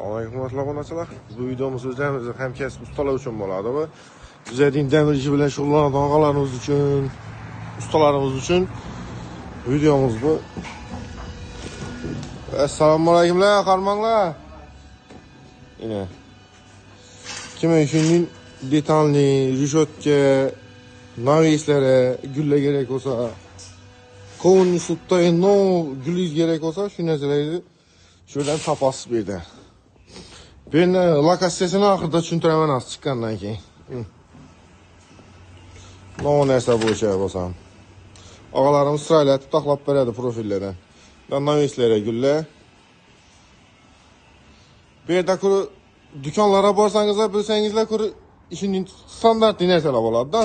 Assalomu alaykum obunachilar. Bu videomiz o'zimizning hamkasb ustalar uchun bo'ladi va bizning demir ishi bilan shug'ullanadigan og'alarimiz uchun, ustalarimiz uchun videomiz bu. Assalomu alaykumlar, qarmanglar. Yine kime işinin detalli, rishotka, navislere, gülle gerek olsa, kovun sutayın, no gülüz gerek olsa şu narsalarni şuradan tapasız bir de. Ben lokatsiyasini ahırda tushuntireman az chiqqandan keyin. No narsa bo'yicha bo'lsam. Og'alarimiz siraylatib taqlab beradi profillardan. Navislere, gülle. Bu yerda dükanlara borsanızlar bilsengizlar işinin standart narsalar bo'ladi-da.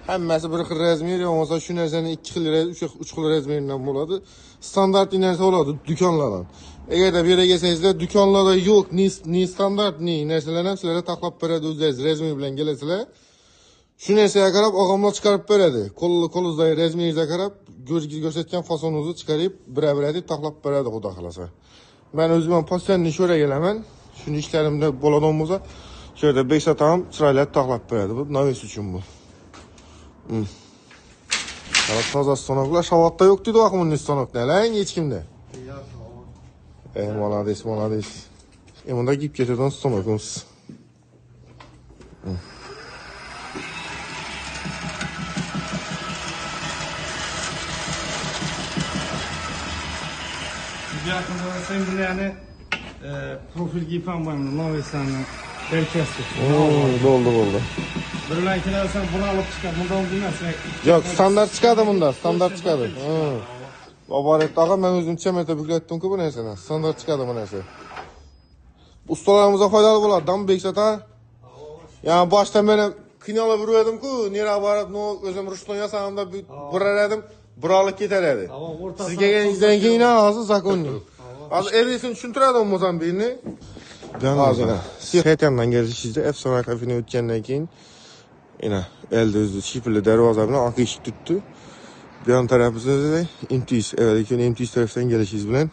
Hammasi bir xil razmer, olmasa shu narsani 2 xil, 3 xil razmeridan bo'ladi. Standart narsa bo'ladi dükanlardan. Eğer de bir yere gelsengizlar, dükanlarda yo'q, ni standart, ni narsalar ham sizlarga taqlab beradi o'zingiz razmer bilan kelasizlar. Shu narsaga qarab og'amlar chiqarib beradi. Qo'lingizdagi razmeringizga qarab, ko'rsatgan fasoningizni chiqarib, bir-bir deb taqlab beradi, xudo xolasa. Ben o'zim ham postanni sho'ra kelaman. Shuni ishlarimda bo'ladigan bo'lsa, shu yerda beksatam chiroyli taqlab beradi. Bu navis uchun bu. Qarab toza stanoklar shavatda yo'q dedi vaqtimning stanokda. Lang hech kimda. Молодец, молодец. Bunda giyib ketadigan stanokimiz. Yakında sen bunu yani profil giyip almayayım, navisani belkesi. Oldu. Bir lankine sen bunu alıp çıkar, bundan bilmezsin. Yok, standart çıkadı bunda, standart çıkadı. Babaret ağa, ben özüm çemete büklettim ki bu neyse. Standart çıkadı bu neyse. Ustalarımıza faydalı bular, dam beksata. Yani baştan benim kınalı vuruyordum ki, nere varıp, özüm Ruşton yasağımda vurardım, buralık giderdi. Siz gelgenizden keyin ağzı zakonlu. Az erisini tushuntiradi Mozambikni. Hozir Setandan gelishingizda Efsona kafeni o'tgandan keyin yana elde o'zi shifrli darvoza bilan oq eshik tutdi. Bu yon tarafimizda MTS, evvelki MTS tarafdan kelishingiz bilan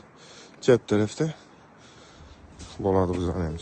chap tarafda bo'ladi bizning.